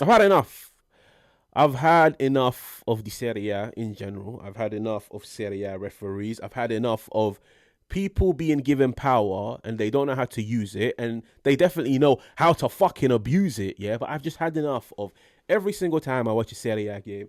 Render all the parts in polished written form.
I've had enough. I've had enough of the Serie A in general. I've had enough of Serie A referees. I've had enough of people being given power and they don't know how to use it, and they definitely know how to fucking abuse it, yeah? But I've just had enough of every single time I watch a Serie A game,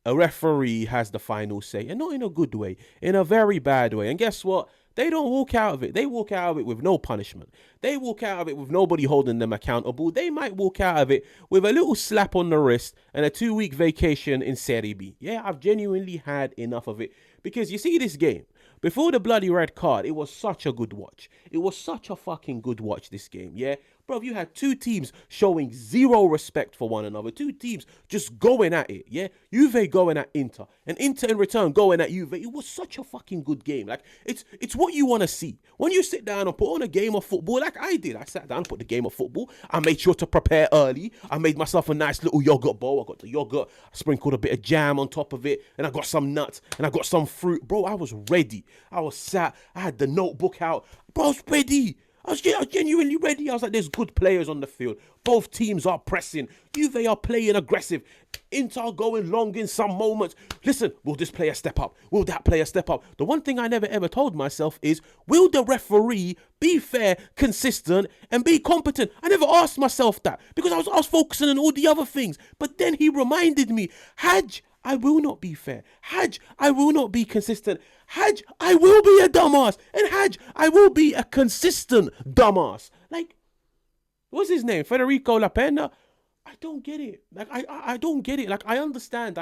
a referee has the final say, and not in a good way, in a very bad way. And guess what? They don't walk out of it. They walk out of it with no punishment. They walk out of it with nobody holding them accountable. They might walk out of it with a little slap on the wrist and a 2-week vacation in Serie B. Yeah, I've genuinely had enough of it. Because you see this game, before the bloody red card, it was such a good watch. It was such a fucking good watch, this game, yeah? Bro, you had two teams showing zero respect for one another. Two teams just going at it, yeah? Juve going at Inter. And Inter in return going at Juve. It was such a fucking good game. Like, it's what you want to see. When you sit down and put on a game of football, like I did. I sat down and put the game of football. I made sure to prepare early. I made myself a nice little yogurt bowl. I got the yogurt. I sprinkled a bit of jam on top of it. And I got some nuts. And I got some fruit. Bro, I was ready. I was sat. I had the notebook out. Bro, I was ready. I was genuinely ready. I was like, there's good players on the field. Both teams are pressing. Juve are playing aggressive. Inter going long in some moments. Listen, will this player step up? Will that player step up? The one thing I never ever told myself is, will the referee be fair, consistent, and be competent? I never asked myself that because I was focusing on all the other things. But then he reminded me, Haj, I will not be fair. Haj, I will not be consistent. Haj, I will be a dumbass. And Haj, I will be a consistent dumbass. Like, what's his name? Federico La Penna? I don't get it. Like, I don't get it. Like, I understand.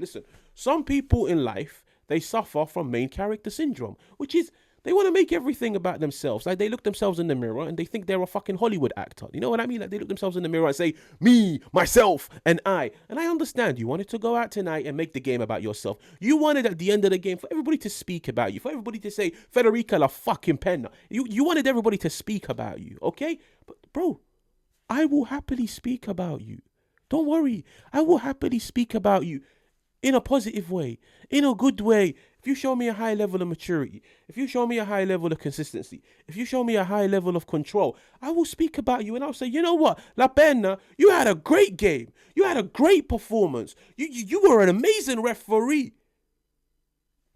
Listen, some people in life, they suffer from main character syndrome, which is they want to make everything about themselves. Like, they look themselves in the mirror and they think they're a fucking Hollywood actor. You know what I mean? Like, they look themselves in the mirror and say, me, myself, and I. And I understand. You wanted to go out tonight and make the game about yourself. You wanted at the end of the game for everybody to speak about you, for everybody to say, Federica La fucking Penna. You wanted everybody to speak about you, okay? But, bro, I will happily speak about you. Don't worry. I will happily speak about you in a positive way, in a good way. If you show me a high level of maturity, if you show me a high level of consistency, if you show me a high level of control, I will speak about you and I'll say, you know what, La Penna, you had a great game. You had a great performance. You were an amazing referee.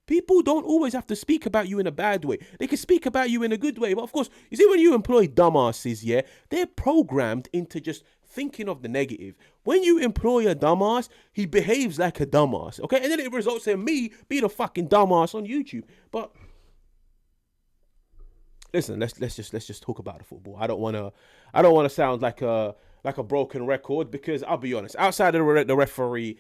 People don't always have to speak about you in a bad way. They can speak about you in a good way. But of course, you see, when you employ dumbasses, yeah, they're programmed into just thinking of the negative. When you employ a dumbass, he behaves like a dumbass, okay? And then it results in me being a fucking dumbass on YouTube. But listen, let's just talk about the football. I don't wanna sound like a broken record, because I'll be honest, outside of the referee,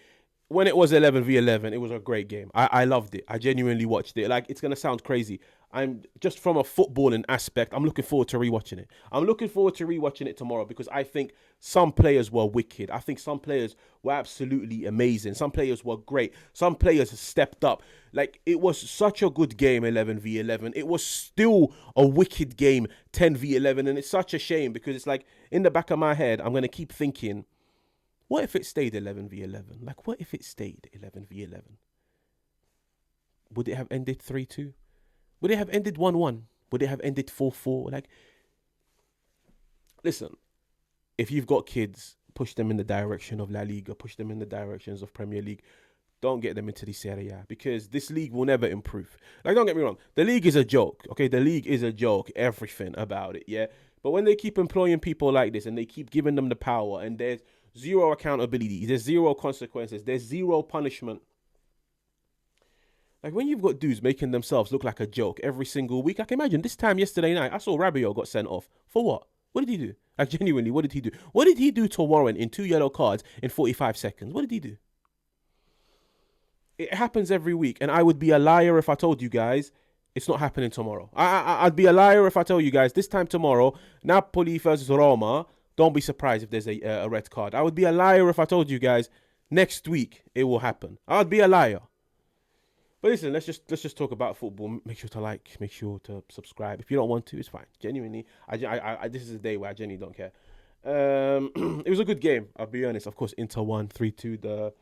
when it was 11v11, it was a great game. I loved it. I genuinely watched it. Like, it's going to sound crazy. I'm just from a footballing aspect, I'm looking forward to rewatching it. I'm looking forward to rewatching it tomorrow because I think some players were wicked. I think some players were absolutely amazing. Some players were great. Some players stepped up. Like, it was such a good game, 11v11. It was still a wicked game, 10v11. And it's such a shame because it's like, in the back of my head, I'm going to keep thinking, what if it stayed 11v11? Like, what if it stayed 11v11? Would it have ended 3-2? Would it have ended 1-1? Would it have ended 4-4? Like, listen, if you've got kids, push them in the direction of La Liga, push them in the directions of Premier League. Don't get them into the Serie A because this league will never improve. Like, don't get me wrong. The league is a joke, okay? The league is a joke, everything about it, yeah? But when they keep employing people like this and they keep giving them the power and there's zero accountability, there's zero consequences, there's zero punishment. Like, when you've got dudes making themselves look like a joke every single week, like, imagine this time yesterday night, I saw Rabiot got sent off. For what? What did he do? Like, genuinely, what did he do? What did he do to Warren in 2 yellow cards in 45 seconds? What did he do? It happens every week, and I would be a liar if I told you guys it's not happening tomorrow. I'd be a liar if I tell you guys this time tomorrow, Napoli versus Roma, don't be surprised if there's a red card. I would be a liar if I told you guys next week it will happen. I would be a liar. But listen, let's just talk about football. Make sure to like, make sure to subscribe. If you don't want to, it's fine. Genuinely, I this is a day where I genuinely don't care. It was a good game, I'll be honest. Of course, Inter won 3-2.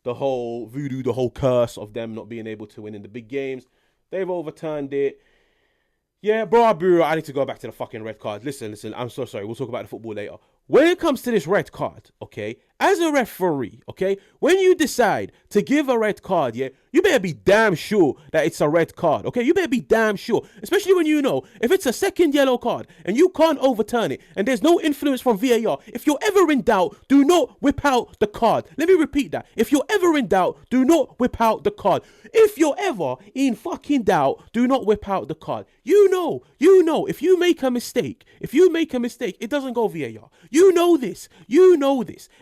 The whole voodoo, the whole curse of them not being able to win in the big games, they've overturned it. Yeah, bro, I need to go back to the fucking red card. Listen, I'm so sorry. We'll talk about the football later. When it comes to this red card, okay, As a referee, okay, when you decide to give a red card, yeah, you better be damn sure that it's a red card, okay? You better be damn sure, especially when you know if it's a second yellow card and you can't overturn it and there's no influence from VAR. If you're ever in doubt, do not whip out the card. Let me repeat that. If you're ever in doubt, do not whip out the card. If you're ever in fucking doubt, do not whip out the card. You know, if you make a mistake, it doesn't go VAR. You know this.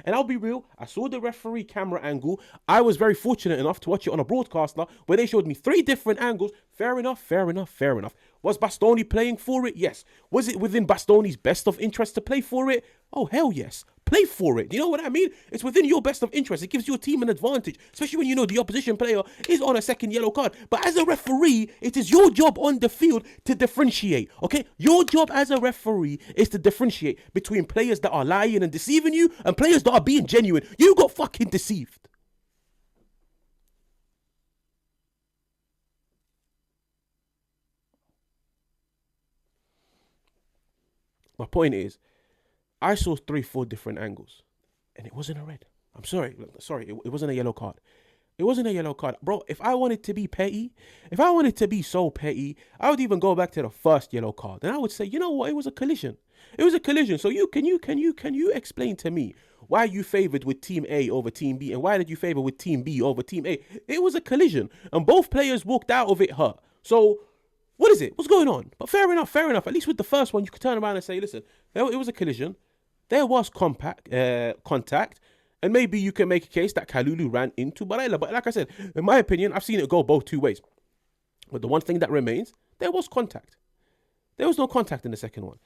And I'll be real, I saw the referee camera angle. I was very fortunate enough to watch it on a broadcaster where they showed me 3 different angles. Fair enough. Was Bastoni playing for it? Yes. Was it within Bastoni's best of interest to play for it? Oh, hell yes. Play for it. You know what I mean? It's within your best of interest. It gives your team an advantage, especially when you know the opposition player is on a second yellow card. But as a referee, it is your job on the field to differentiate, okay? Your job as a referee is to differentiate between players that are lying and deceiving you and players that are being genuine. You got fucking deceived. My point is, I saw 3-4 different angles, and it wasn't a red. I'm sorry. It wasn't a yellow card. It wasn't a yellow card. Bro, if I wanted to be petty, if I wanted to be so petty, I would even go back to the first yellow card. And I would say, you know what? It was a collision. It was a collision. So can you explain to me why you favored with team A over team B? And why did you favor with team B over team A? It was a collision. And both players walked out of it hurt. So what is it? What's going on? But fair enough. At least with the first one, you could turn around and say, listen, it was a collision. There was contact, and maybe you can make a case that Kalulu ran into Barella. But like I said, in my opinion, I've seen it go both 2 ways. But the one thing that remains, there was contact. There was no contact in the second one.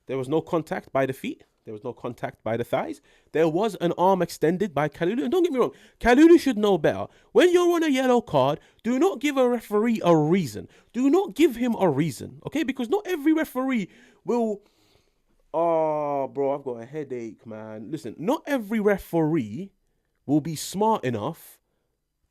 There was no contact by the feet. There was no contact by the thighs. There was an arm extended by Kalulu. And don't get me wrong, Kalulu should know better. When you're on a yellow card, do not give a referee a reason. Do not give him a reason, okay? Because not every referee will... Oh, bro, I've got a headache, man. Listen, not every referee will be smart enough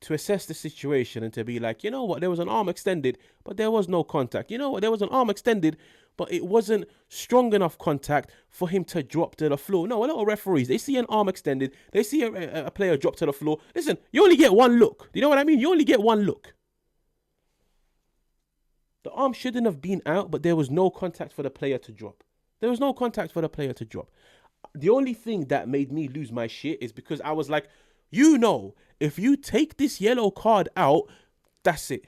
to assess the situation and to be like, you know what, there was an arm extended, but there was no contact. You know what, there was an arm extended, but it wasn't strong enough contact for him to drop to the floor. No, a lot of referees, they see an arm extended, they see a player drop to the floor. Listen, you only get one look. Do you know what I mean? You only get one look. The arm shouldn't have been out, but there was no contact for the player to drop. There was no contact for the player to drop. The only thing that made me lose my shit is because I was like, you know, if you take this yellow card out, that's it.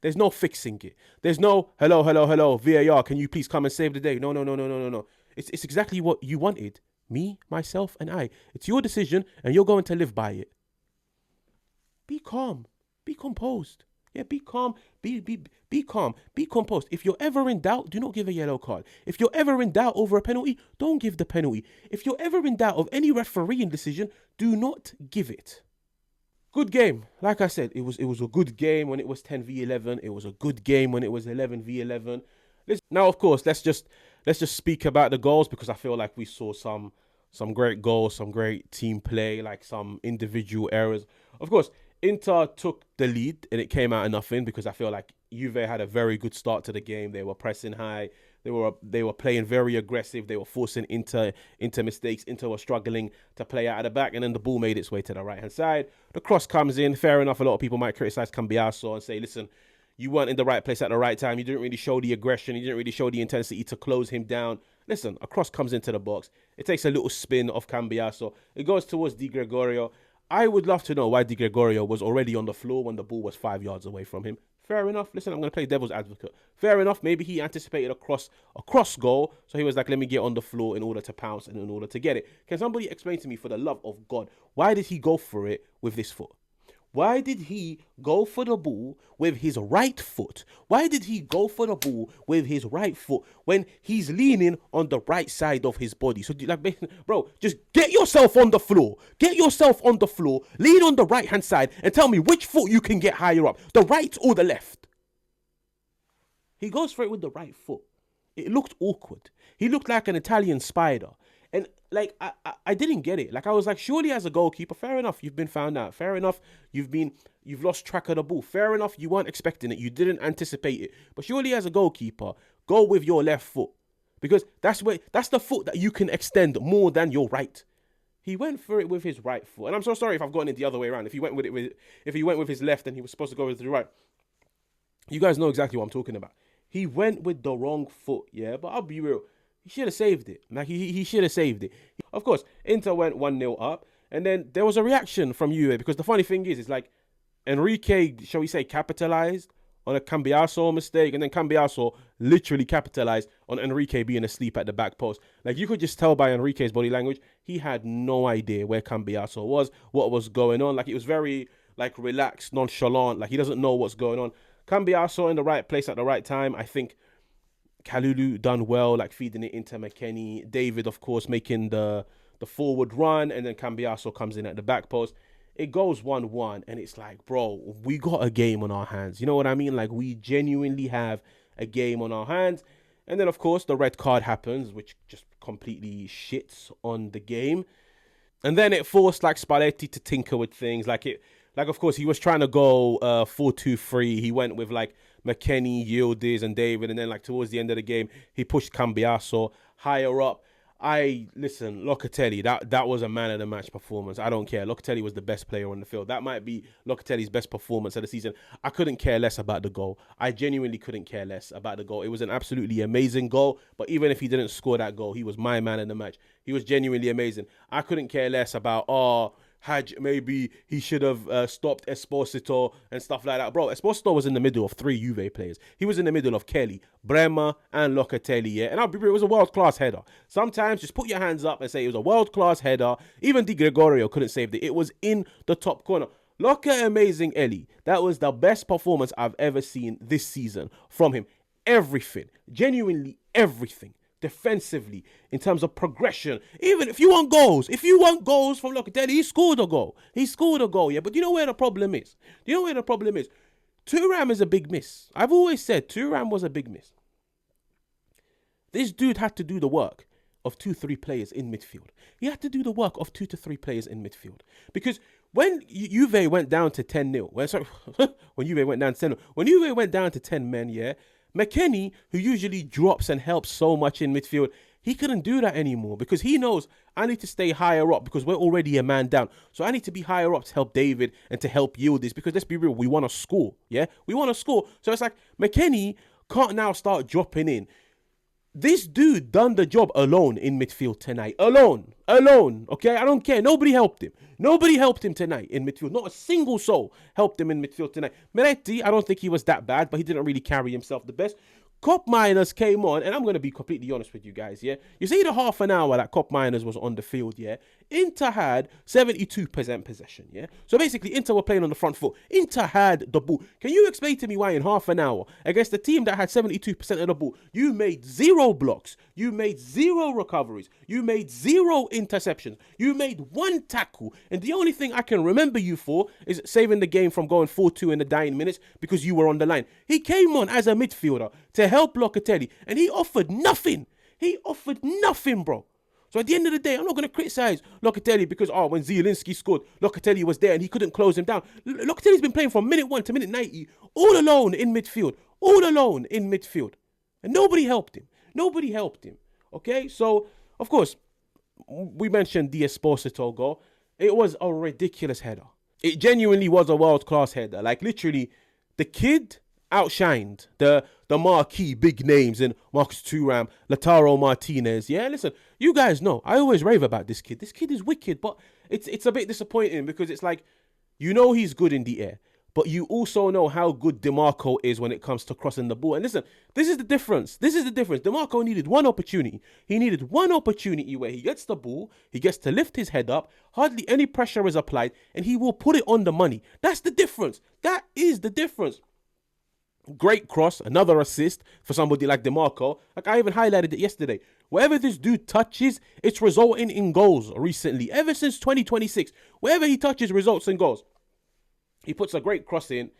There's no fixing it. There's no, hello, VAR, can you please come and save the day? No. It's exactly what you wanted. Me, myself, and I. It's your decision, and you're going to live by it. Be calm. Be composed. Yeah, be calm. Be calm. Be composed. If you're ever in doubt, do not give a yellow card. If you're ever in doubt over a penalty, don't give the penalty. If you're ever in doubt of any refereeing decision, do not give it. Good game. Like I said, it was a good game when it was 10v11. It was a good game when it was 11v11. Now, of course, let's just speak about the goals, because I feel like we saw some great goals, some great team play, like some individual errors. Of course, Inter took the lead and it came out of nothing, because I feel like Juve had a very good start to the game. They were pressing high. They were playing very aggressive. They were forcing Inter mistakes. Inter were struggling to play out of the back, and then the ball made its way to the right-hand side. The cross comes in. Fair enough. A lot of people might criticize Cambiaso and say, listen, you weren't in the right place at the right time. You didn't really show the aggression. You didn't really show the intensity to close him down. Listen, a cross comes into the box. It takes a little spin off Cambiaso. It goes towards Di Gregorio. I would love to know why Di Gregorio was already on the floor when the ball was 5 yards away from him. Fair enough. Listen, I'm going to play devil's advocate. Fair enough. Maybe he anticipated a cross goal. So he was like, let me get on the floor in order to pounce and in order to get it. Can somebody explain to me, for the love of God, why did he go for it with this foot? Why did he go for the ball with his right foot? Why did he go for the ball with his right foot when he's leaning on the right side of his body? So, like, bro, just get yourself on the floor. Get yourself on the floor, lean on the right-hand side, and tell me which foot you can get higher up, the right or the left. He goes for it with the right foot. It looked awkward. He looked like an Italian spider. And, like, I didn't get it. Like, I was like, surely as a goalkeeper, fair enough, you've been found out. Fair enough, you've lost track of the ball. Fair enough, you weren't expecting it. You didn't anticipate it. But surely as a goalkeeper, go with your left foot. Because that's the foot that you can extend more than your right. He went for it with his right foot, and I'm so sorry if I've gotten it the other way around. If he went with his left and he was supposed to go with the right, you guys know exactly what I'm talking about. He went with the wrong foot, yeah. But I'll be real, he should have saved it. Like he should have saved it. Of course, Inter went 1-0 up, and then there was a reaction from Juve because the funny thing is like Enrique, shall we say, capitalized on a Cambiaso mistake, and then Cambiaso literally capitalized on Enrique being asleep at the back post. Like, you could just tell by Enrique's body language, he had no idea where Cambiaso was, what was going on. Like, it was very, like, relaxed, nonchalant. Like, he doesn't know what's going on. Cambiaso in the right place at the right time. I think Kalulu done well, like, feeding it into McKennie. David, of course, making the forward run, and then Cambiaso comes in at the back post. It goes 1-1, and it's like, bro, we got a game on our hands. You know what I mean? Like, we genuinely have a game on our hands. And then, of course, the red card happens, which just completely shits on the game. And then it forced, like, Spalletti to tinker with things. Like, of course, he was trying to go 4-2-3. He went with, like, McKennie, Yildiz, and David. And then, like, towards the end of the game, he pushed Cambiaso higher up. Listen, Locatelli, that was a man of the match performance. I don't care. Locatelli was the best player on the field. That might be Locatelli's best performance of the season. I couldn't care less about the goal. I genuinely couldn't care less about the goal. It was an absolutely amazing goal, but even if he didn't score that goal, he was my man of the match. He was genuinely amazing. I couldn't care less about, maybe he should have stopped Esposito and stuff like that. Bro, Esposito was in the middle of 3 Juve players. He was in the middle of Kelly, Bremer, and Locatelli, yeah? And I'll be real, it was a world-class header. Sometimes just put your hands up and say it was a world-class header. Even Di Gregorio couldn't save it. It was in the top corner. Look at amazing Ellie. That was the best performance I've ever seen this season from him. Everything. Genuinely everything. Defensively, in terms of progression, even if you want goals from Locatelli, he scored a goal, yeah. But do you know where the problem is? Thuram is a big miss. I've always said Thuram was a big miss. This dude had to do the work of 2-3 players in midfield. He had to do the work of 2 to 3 players in midfield. Because when Juve went down to 10-0, when Juve went down to 10 men, yeah, McKennie, who usually drops and helps so much in midfield, he couldn't do that anymore because he knows I need to stay higher up because we're already a man down. So I need to be higher up to help David and to help Yildiz because let's be real, we want to score, yeah? We want to score. So it's like McKennie can't now start dropping in. This dude done the job alone in midfield tonight. Alone. Okay, I don't care. Nobody helped him tonight in midfield. Not a single soul helped him in midfield tonight. Meretti, I don't think he was that bad, but he didn't really carry himself the best. Cop Miners came on, and I'm going to be completely honest with you guys, yeah? You see the half an hour that Cop Miners was on the field, yeah? Inter had 72% possession, yeah? So basically, Inter were playing on the front foot. Inter had the ball. Can you explain to me why in half an hour, against the team that had 72% of the ball, you made 0 blocks, you made 0 recoveries, you made 0 interceptions, you made 1 tackle, and the only thing I can remember you for is saving the game from going 4-2 in the dying minutes because you were on the line. He came on as a midfielder to help Locatelli, and he offered nothing. Bro. So at the end of the day, I'm not going to criticize Locatelli because, when Zielinski scored, Locatelli was there and he couldn't close him down. Locatelli's been playing from minute 1 to minute 90, all alone in midfield. And nobody helped him. Okay? So, of course, we mentioned the Esposito goal. It was a ridiculous header. It genuinely was a world-class header. Like, literally, the kid outshined the marquee big names in Marcus Thuram, Lautaro Martinez. Yeah, listen, you guys know, I always rave about this kid. This kid is wicked, but it's a bit disappointing because it's like, you know he's good in the air, but you also know how good DeMarco is when it comes to crossing the ball. And listen, this is the difference. DeMarco needed one opportunity. He needed one opportunity where he gets the ball, he gets to lift his head up, hardly any pressure is applied, and he will put it on the money. That's the difference. That is the difference. Great cross, another assist for somebody like DeMarco. Like I even highlighted it yesterday. Wherever this dude touches, it's resulting in goals recently. Ever since 2026, wherever he touches, results in goals. He puts a great cross in.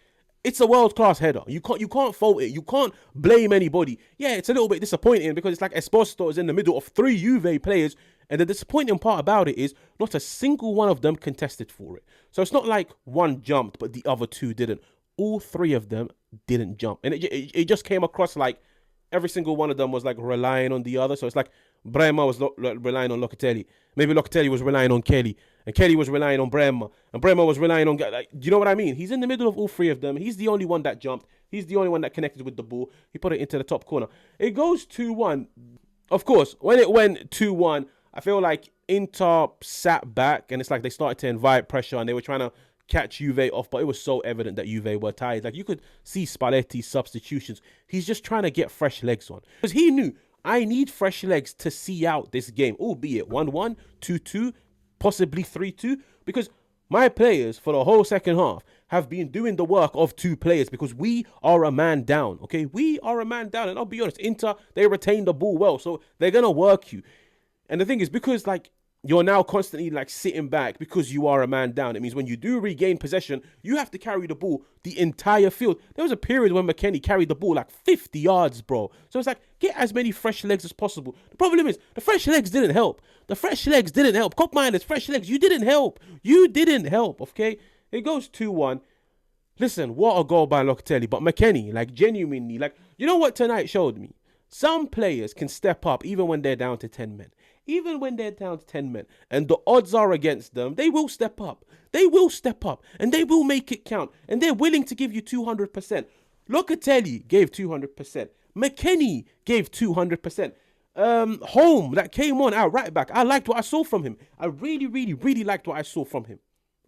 It's a world-class header. You can't fault it. You can't blame anybody. Yeah, it's a little bit disappointing because it's like Esposito is in the middle of 3 Juve players, and the disappointing part about it is not a single one of them contested for it. So it's not like one jumped, but the other 2 didn't. All 3 of them didn't jump. And it just came across like every single one of them was like relying on the other. So it's like Brema was relying on Locatelli. Maybe Locatelli was relying on Kelly. And Kelly was relying on Brema. And Brema was relying on... Like, you know what I mean? He's in the middle of all three of them. He's the only one that jumped. He's the only one that connected with the ball. He put it into the top corner. It goes 2-1. Of course, when it went 2-1, I feel like Inter sat back and it's like they started to invite pressure and they were trying to catch Juve off, but it was so evident that Juve were tired. Like, you could see Spalletti's substitutions. He's just trying to get fresh legs on. Because he knew, I need fresh legs to see out this game, albeit 1-1, 2-2, possibly 3-2, because my players for the whole second half have been doing the work of two players because we are a man down, okay? We are a man down, and I'll be honest, Inter, they retain the ball well, so they're going to work you. And the thing is, because, like, you're now constantly like sitting back because you are a man down. It means when you do regain possession, you have to carry the ball the entire field. There was a period when McKennie carried the ball like 50 yards, bro. So it's like, get as many fresh legs as possible. The problem is, the fresh legs didn't help. The fresh legs didn't help. Cop miners, fresh legs, you didn't help. You didn't help, okay? It goes 2-1. Listen, what a goal by Locatelli. But McKennie, like, genuinely, like, you know what tonight showed me? Some players can step up even when they're down to 10 men. Even when they're down to 10 men and the odds are against them, they will step up. They will step up and they will make it count. And they're willing to give you 200%. Locatelli gave 200%. McKennie gave 200%. Home, that came on out right back. I liked what I saw from him. I really, really, really liked what I saw from him.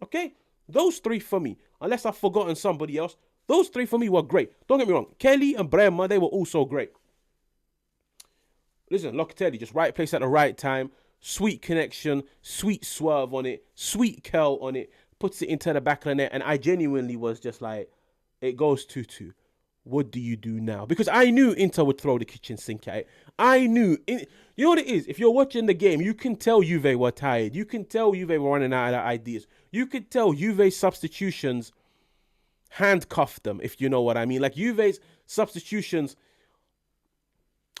Okay? Those three for me, unless I've forgotten somebody else, those three for me were great. Don't get me wrong. Kelly and Brema, they were also great. Listen, Locatelli, just right place at the right time. Sweet connection, sweet swerve on it, sweet curl on it. Puts it into the back of the net. And I genuinely was just like, it goes 2-2. What do you do now? Because I knew Inter would throw the kitchen sink at it. I knew. You know what it is? If you're watching the game, you can tell Juve were tired. You can tell Juve were running out of ideas. You could tell Juve's substitutions handcuffed them, if you know what I mean. Like, Juve's substitutions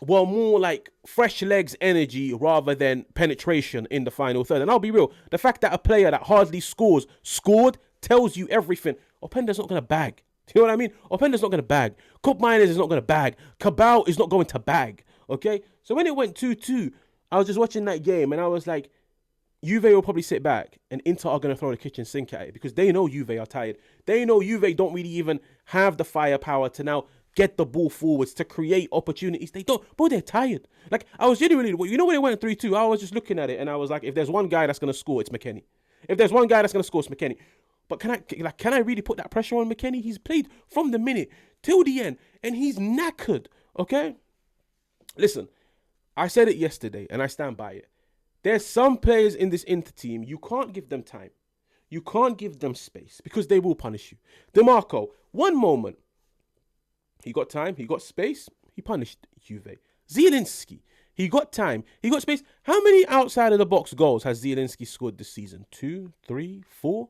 were more like fresh legs energy rather than penetration in the final third. And I'll be real, the fact that a player that hardly scored tells you everything. Openda's not going to bag. Do you know what I mean? Openda's not going to bag. Cup Miners is not going to bag. Cabal is not going to bag. Okay? So when it went 2-2, I was just watching that game and I was like, Juve will probably sit back and Inter are going to throw the kitchen sink at it because they know Juve are tired. They know Juve don't really even have the firepower to now get the ball forwards, to create opportunities. They don't. Bro, they're tired. Like, I was genuinely, you know when it went 3-2, I was just looking at it and I was like, if there's one guy that's going to score, it's McKennie. If there's one guy that's going to score, it's McKennie. But can I really put that pressure on McKennie? He's played from the minute till the end and he's knackered, okay? Listen, I said it yesterday and I stand by it. There's some players in this Inter team, you can't give them time. You can't give them space because they will punish you. DeMarco, one moment, he got time, he got space, he punished Juve. Zielinski, he got time, he got space. How many outside of the box goals has Zielinski scored this season? 2, 3, 4?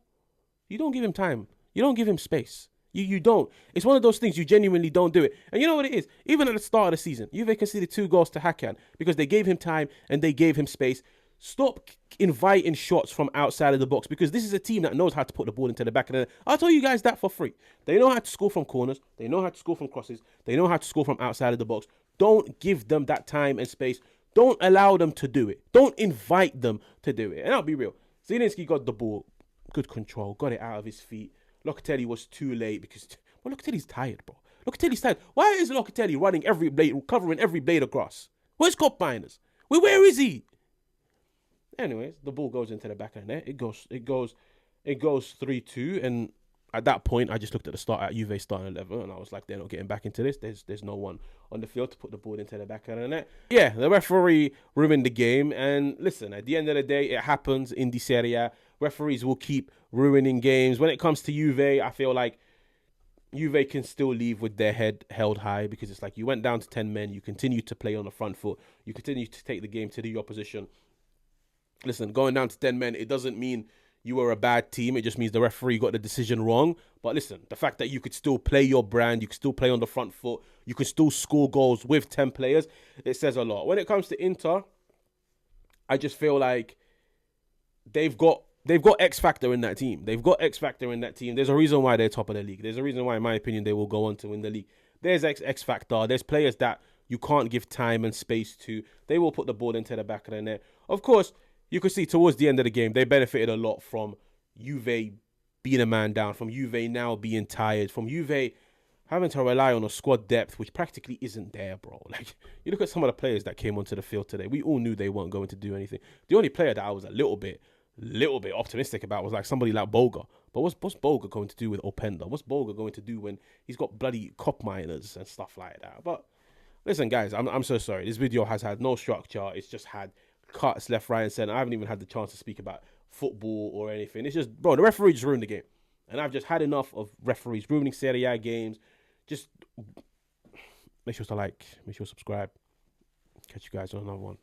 You don't give him time. You don't give him space. You don't. It's one of those things you genuinely don't do it. And you know what it is? Even at the start of the season, Juve conceded 2 goals to Hakan because they gave him time and they gave him space. Stop inviting shots from outside of the box because this is a team that knows how to put the ball into the back of the net. I'll tell you guys that for free. They know how to score from corners. They know how to score from crosses. They know how to score from outside of the box. Don't give them that time and space. Don't allow them to do it. Don't invite them to do it. And I'll be real. Zielinski got the ball. Good control. Got it out of his feet. Locatelli was too late because... Well, Locatelli's tired, bro. Locatelli's tired. Why is Locatelli running every blade, covering every blade of grass? Where's Cup Miners? Where is he? Anyways, the ball goes into the back of the net. It goes 3-2. And at that point, I just looked at the start at Juve starting 11, and I was like, they're not getting back into this. There's no one on the field to put the ball into the back of the net. Yeah, the referee ruined the game. And listen, at the end of the day, it happens in the Serie A. Referees will keep ruining games. When it comes to Juve, I feel like Juve can still leave with their head held high because it's like you went down to 10 men. You continue to play on the front foot. You continue to take the game to the opposition. Listen, going down to 10 men, it doesn't mean you were a bad team. It just means the referee got the decision wrong. But listen, the fact that you could still play your brand, you could still play on the front foot, you could still score goals with 10 players, it says a lot. When it comes to Inter, I just feel like they've got X factor in that team. They've got X factor in that team. There's a reason why they're top of the league. There's a reason why, in my opinion, they will go on to win the league. There's X factor. There's players that you can't give time and space to. They will put the ball into the back of the net. Of course, you could see towards the end of the game, they benefited a lot from Juve being a man down, from Juve now being tired, from Juve having to rely on a squad depth, which practically isn't there, bro. Like, you look at some of the players that came onto the field today. We all knew they weren't going to do anything. The only player that I was a little bit optimistic about was like somebody like Boga. But what's Boga going to do with Openda? What's Boga going to do when he's got bloody cop miners and stuff like that? But listen, guys, I'm so sorry. This video has had no structure. It's just had cuts left, right, and center. I haven't even had the chance to speak about football or anything. It's just, bro, the referee just ruined the game. And I've just had enough of referees ruining Serie A games. Just make sure to like, make sure to subscribe. Catch you guys on another one.